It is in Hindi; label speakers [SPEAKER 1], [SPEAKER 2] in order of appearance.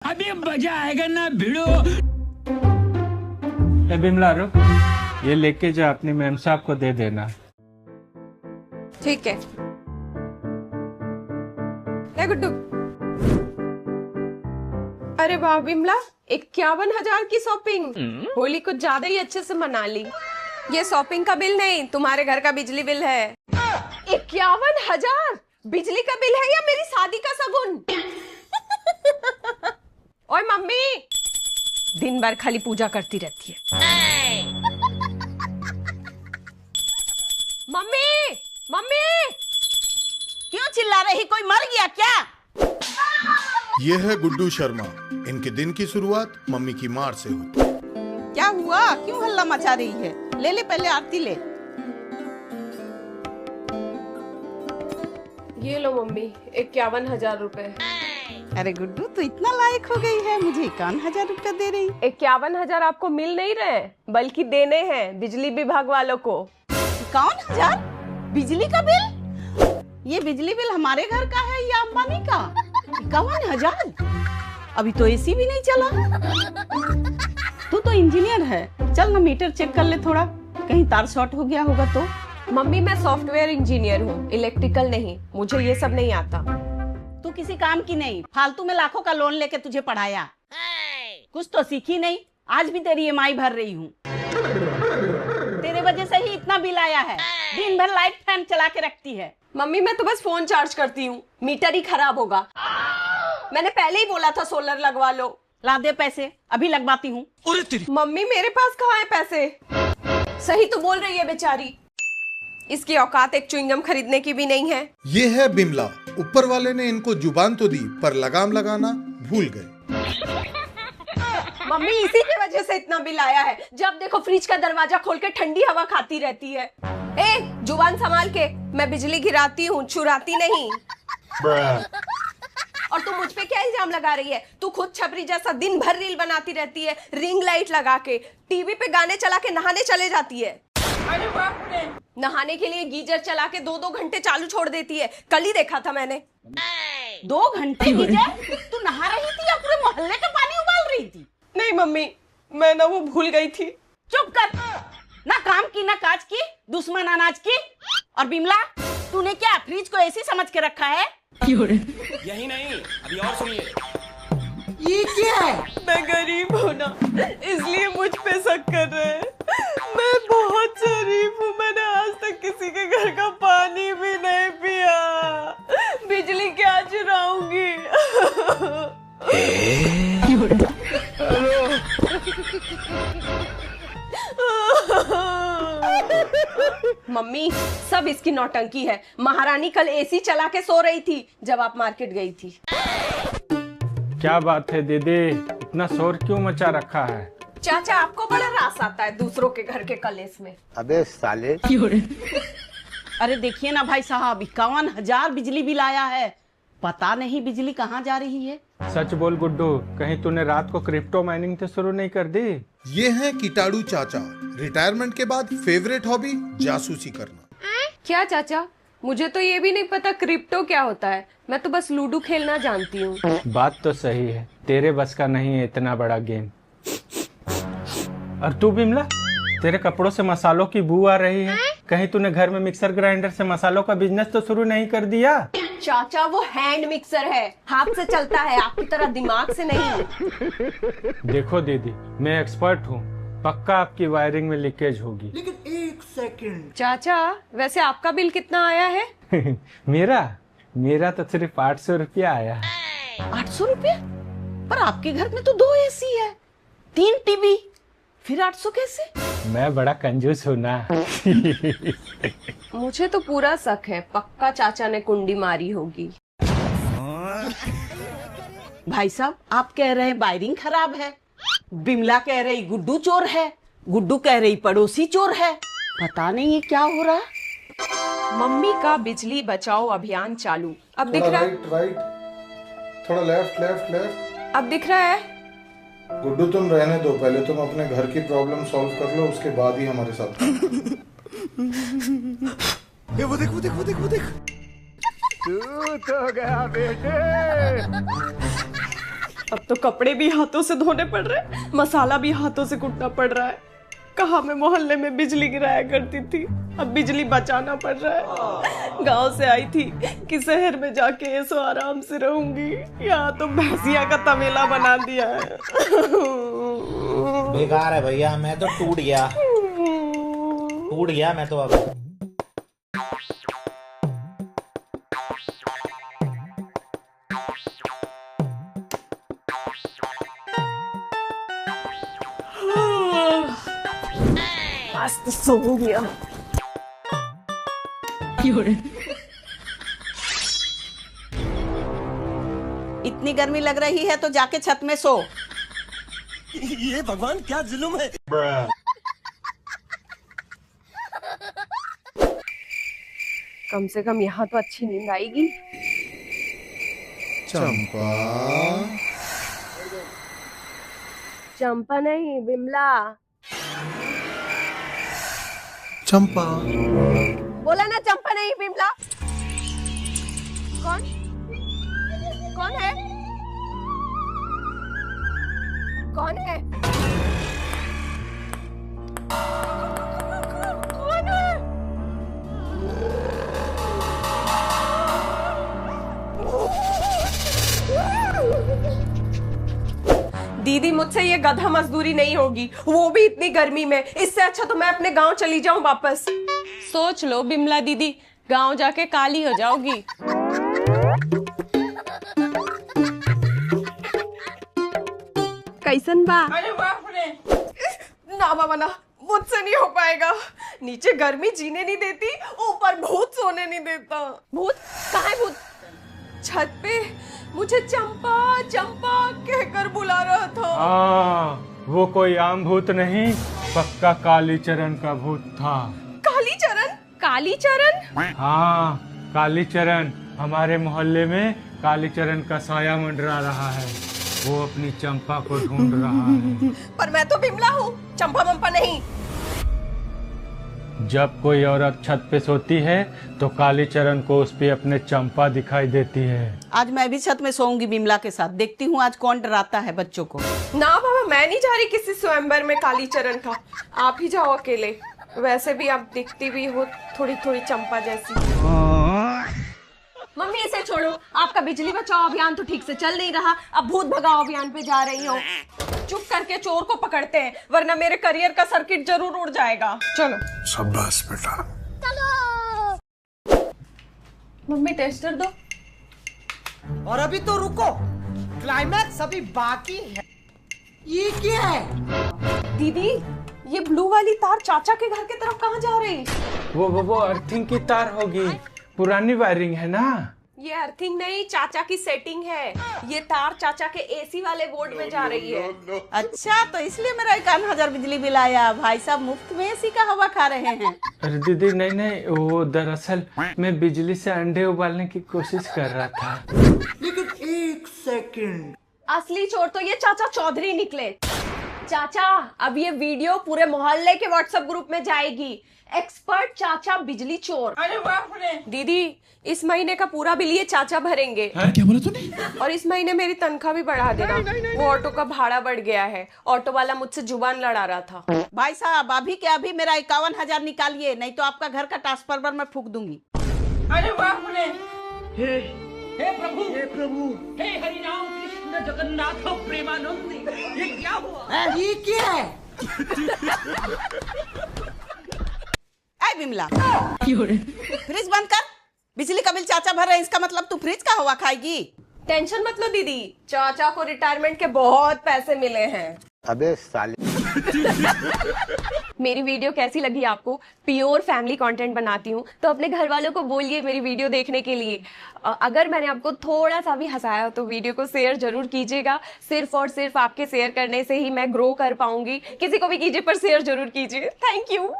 [SPEAKER 1] अभी मजा आएगा ना भिड़ो।
[SPEAKER 2] बिमला रुक, ये लेके जा अपनी मैम साहब को दे देना।
[SPEAKER 3] ठीक है। ले गुड्डू। अरे वाह बिमला, 51,000 की शॉपिंग। होली कुछ ज्यादा ही अच्छे से मना ली। ये शॉपिंग का बिल नहीं, तुम्हारे घर का बिजली बिल है। 51,000 बिजली का बिल है या मेरी शादी का शगुन? ओए मम्मी, दिन भर खाली पूजा करती रहती है। मम्मी मम्मी,
[SPEAKER 4] क्यों चिल्ला रही? कोई मर गया क्या?
[SPEAKER 5] ये है गुड्डू शर्मा। इनके दिन की शुरुआत मम्मी की मार से होती।
[SPEAKER 4] क्या हुआ? क्यों हल्ला मचा रही है? ले ले पहले आरती ले।
[SPEAKER 3] ये लो मम्मी, 51,000 रुपए।
[SPEAKER 4] अरे गुड्डू, तो इतना लायक हो गई है, मुझे 51,000 रुपया दे रही।
[SPEAKER 3] 51,000 आपको मिल नहीं रहे, बल्कि देने हैं बिजली विभाग वालों को।
[SPEAKER 4] 51,000 बिजली का बिल? ये बिजली बिल हमारे घर का है या अंबानी का? 51,000? अभी तो एसी भी नहीं चला। तू तो इंजीनियर है, चल ना मीटर चेक कर ले थोड़ा, कहीं तार शॉर्ट हो गया होगा तो।
[SPEAKER 3] मम्मी मैं सॉफ्टवेयर इंजीनियर हूँ, इलेक्ट्रिकल नहीं, मुझे ये सब नहीं आता।
[SPEAKER 4] तू किसी काम की नहीं, फालतू में लाखों का लोन लेके तुझे पढ़ाया। कुछ तो सीखी नहीं, आज भी तेरी ईएमआई भर रही हूँ। तेरे वजह से ही इतना बिल आया है। दिन भर लाइट फैन चला के रखती है।
[SPEAKER 3] मम्मी मैं तो बस फोन चार्ज करती हूँ, मीटर ही खराब होगा। मैंने पहले ही बोला था सोलर लगवा लो।
[SPEAKER 4] ला दे पैसे, अभी लगवाती हूँ।
[SPEAKER 3] मम्मी मेरे पास कहाँ है पैसे? सही तो बोल रही है बेचारी, इसकी औकात एक च्युइंगम खरीदने की भी नहीं है।
[SPEAKER 5] ये है बिमला। ऊपर वाले ने इनको जुबान तो दी, पर लगाम लगाना भूल गए।
[SPEAKER 3] मम्मी इसी की वजह से इतना बिल आया है, जब देखो फ्रिज का दरवाजा खोल के ठंडी हवा खाती रहती है। ए, जुबान संभाल के, मैं बिजली गिराती हूँ, चुराती नहीं। और तू मुझ पे क्या इल्जाम लगा रही है? तू खुद छपरी जैसा दिन भर रील बनाती रहती है, रिंग लाइट लगा के, टीवी पे गाने चला के नहाने चले जाती है। नहाने के लिए गीजर चला के 2-2 घंटे चालू छोड़ देती है, कल ही देखा था मैंने।
[SPEAKER 4] 2 घंटे गीजर? तू नहा रही थी या पूरे मोहल्ले का पानी उबाल रही थी?
[SPEAKER 3] नहीं मम्मी, मैं ना वो भूल गई थी।
[SPEAKER 4] चुप कर, ना काम की ना काज की, दुश्मन अनाज की। और बिमला, तूने क्या फ्रिज को ऐसी समझ के रखा है?
[SPEAKER 1] यही नहीं, अभी और सुनिए।
[SPEAKER 4] ये क्या है?
[SPEAKER 3] मैं गरीब हूँ ना, इसलिए मुझ पे शक कर रहे हैं। मैं बहुत शरीफ हूँ, मैंने आज तक किसी के घर का पानी भी नहीं पिया। बिजली क्या चुराऊंगी? मम्मी सब इसकी नौटंकी है। महारानी कल एसी चला के सो रही थी जब आप मार्केट गई थी।
[SPEAKER 2] क्या बात है दीदी, इतना शोर क्यों मचा रखा है?
[SPEAKER 3] चाचा आपको बड़ा रास आता है दूसरों के घर के कलेस में।
[SPEAKER 6] अबे साले।
[SPEAKER 4] अरे देखिए ना भाई साहब, 51,000 बिजली बिल आया है। पता नहीं बिजली कहाँ जा रही है।
[SPEAKER 2] सच बोल गुड्डू, कहीं तूने रात को क्रिप्टो माइनिंग तो शुरू नहीं कर दी?
[SPEAKER 5] ये है कीटाणु चाचा। रिटायरमेंट के बाद फेवरेट हॉबी जासूसी करना।
[SPEAKER 3] क्या चाचा, मुझे तो ये भी नहीं पता क्रिप्टो क्या होता है। मैं तो बस लूडो खेलना जानती हूँ।
[SPEAKER 2] बात तो सही है, तेरे बस का नहीं है इतना बड़ा गेम। और तू बिमला, तेरे कपड़ों से मसालों की बू आ रही है। कहीं तूने घर में मिक्सर ग्राइंडर से मसालों का बिजनेस तो शुरू नहीं कर दिया?
[SPEAKER 3] चाचा वो हैंड मिक्सर है, हाथ से चलता है, आपकी तरह दिमाग से नहीं।
[SPEAKER 2] देखो दीदी, मैं एक्सपर्ट हूँ, पक्का आपकी वायरिंग में लीकेज होगी।
[SPEAKER 6] लेकिन 1 सेकंड।
[SPEAKER 3] चाचा वैसे आपका बिल कितना आया है?
[SPEAKER 2] मेरा तो सिर्फ 800 रुपया आया है।
[SPEAKER 4] 800 रुपये? पर आपके घर में तो 2 एसी है, 3 टीवी, फिर 800 कैसे?
[SPEAKER 2] मैं बड़ा कंजूस हूँ ना।
[SPEAKER 3] मुझे तो पूरा शक है, पक्का चाचा ने कुंडी मारी होगी।
[SPEAKER 4] भाई साहब, आप कह रहे हैं वायरिंग खराब है, बिमला कह रही गुड्डू चोर है, गुड्डू कह रही पड़ोसी चोर है। पता नहीं ये क्या हो रहा है।
[SPEAKER 3] मम्मी का बिजली बचाओ अभियान चालू। अब दिख रहा है?
[SPEAKER 5] राइट, थोड़ा लेफ्ट लेफ्ट लेफ्ट।
[SPEAKER 3] अब दिख रहा है?
[SPEAKER 5] गुड्डू तुम रहने दो, पहले तुम अपने घर की प्रॉब्लम सॉल्व कर लो, उसके बाद ही हमारे साथ।
[SPEAKER 6] ये वो देख वो देख वो देख वो देख। तू तो गया बेटे।
[SPEAKER 3] अब तो कपड़े भी हाथों से धोने पड़ रहे, मसाला भी हाथों से कूटना पड़ रहा है। कहाँ मैं मोहल्ले में बिजली गिराया करती थी, अब बिजली बचाना पड़ रहा है। गांव से आई थी कि शहर में जाके ऐसो आराम से रहूंगी, यहाँ तो भैंसिया का तबेला बना दिया है।
[SPEAKER 7] बेकार है भैया, मैं तो टूट गया मैं तो अब।
[SPEAKER 3] आज तो सो गया।
[SPEAKER 4] इतनी गर्मी लग रही है तो जाके छत में सो।
[SPEAKER 6] ये भगवान क्या जुल्म है।
[SPEAKER 3] कम से कम यहाँ तो अच्छी नींद आएगी।
[SPEAKER 5] चंपा,
[SPEAKER 3] चंपा नहीं, बिमला।
[SPEAKER 5] चंपा,
[SPEAKER 3] बोला ना चंपा नहीं, बिमला। कौन कौन है? कौन है? कौन है? दीदी, मुझसे ये गधा मजदूरी नहीं होगी, वो भी इतनी गर्मी में। इससे अच्छा तो मैं अपने गांव चली जाऊं वापस। सोच लो बिमला दीदी, गांव जाके काली हो जाओगी। कैसन बा? अरे बाप रे। ना बाबा ना, मुझसे नहीं हो पाएगा। नीचे गर्मी जीने नहीं देती, ऊपर भूत सोने नहीं देता। भूत? कहाँ है भूत? छत पे मुझे चंपा चंपा कहकर बुला रहा था।
[SPEAKER 2] वो कोई आम भूत नहीं, पक्का कालीचरण का भूत था।
[SPEAKER 3] कालीचरण? कालीचरण?
[SPEAKER 2] हाँ, कालीचरण। हमारे मोहल्ले में कालीचरण का साया मंडरा रहा है। वो अपनी चंपा को ढूंढ रहा है।
[SPEAKER 3] पर मैं तो बिमला हूँ, चंपा वंपा नहीं।
[SPEAKER 2] जब कोई औरत छत पे सोती है तो कालीचरण को उस पे अपने चंपा दिखाई देती है।
[SPEAKER 4] आज मैं भी छत में सोऊंगी बिमला के साथ, देखती हूँ आज कौन डराता है बच्चों को।
[SPEAKER 3] ना बाबा, मैं नहीं जा रही किसी स्वयंवर में कालीचरण का। आप ही जाओ अकेले। वैसे भी आप दिखती भी हो थोड़ी थोड़ी चंपा जैसी। मम्मी इसे छोड़ो, आपका बिजली बचाओ अभियान तो ठीक से चल नहीं रहा, अब भूत भगाओ अभियान पे जा रही हो। चुप करके चोर को पकड़ते हैं, वरना मेरे करियर का सर्किट जरूर उड़ जाएगा। चलो।
[SPEAKER 5] शाबाश बेटा।
[SPEAKER 3] मम्मी टेस्टर दो।
[SPEAKER 6] और अभी तो रुको, क्लाइमैक्स अभी बाकी है। ये क्या है?
[SPEAKER 3] दीदी, ये ब्लू वाली तार चाचा के घर की तरफ कहाँ जा रही?
[SPEAKER 2] वो अर्थिंग की तार होगी, पुरानी वायरिंग है ना।
[SPEAKER 3] ये अर्थिंग नहीं, चाचा की सेटिंग है। ये तार चाचा के एसी वाले बोर्ड में जा रही है।
[SPEAKER 4] अच्छा, तो इसलिए मेरा 51,000 बिजली बिल आया। भाई साहब मुफ्त में एसी का हवा खा रहे हैं।
[SPEAKER 2] अरे दीदी नहीं, वो दरअसल मैं बिजली से अंडे उबालने की कोशिश कर रहा था।
[SPEAKER 6] लेकिन एक सेकंड,
[SPEAKER 3] असली चोर तो ये चाचा चौधरी निकले। चाचा, अब ये वीडियो पूरे मोहल्ले के व्हाट्सएप ग्रुप में जाएगी। एक्सपर्ट चाचा बिजली चोर। अरे बाप रे। दीदी, इस महीने का पूरा बिल ये चाचा भरेंगे।
[SPEAKER 6] क्या बोला तूने?
[SPEAKER 3] और इस महीने मेरी तनख्वाह भी बढ़ा देना। वो ऑटो का भाड़ा बढ़ गया है, ऑटो वाला मुझसे जुबान लड़ा रहा था।
[SPEAKER 4] भाई साहब अभी के अभी मेरा 51,000 निकालिए, नहीं तो आपका घर का ट्रांसफार्मर मैं फूक दूंगी।
[SPEAKER 1] अरे बाप रे।
[SPEAKER 6] हे
[SPEAKER 1] प्रभु,
[SPEAKER 6] प्रभु,
[SPEAKER 1] हे हरि राम कृष्ण जगन्नाथ प्रेमानंद, ये क्या हुआ?
[SPEAKER 6] ये क्या है?
[SPEAKER 4] ऐ बिमला, फ्रिज बंद कर। बिजली का बिल चाचा भर रहे हैं, इसका मतलब तू फ्रिज का हवा खाएगी।
[SPEAKER 3] टेंशन मत लो दीदी, चाचा को रिटायरमेंट के बहुत पैसे मिले हैं।
[SPEAKER 6] अबे साले।
[SPEAKER 3] मेरी वीडियो कैसी लगी आपको? प्योर फैमिली कंटेंट बनाती हूँ, तो अपने घर वालों को बोलिए मेरी वीडियो देखने के लिए। अगर मैंने आपको थोड़ा सा भी हंसाया तो वीडियो को शेयर जरूर कीजिएगा। सिर्फ और सिर्फ आपके शेयर करने से ही मैं ग्रो कर पाऊंगी। किसी को भी कीजिए पर शेयर जरूर कीजिए। Thank you.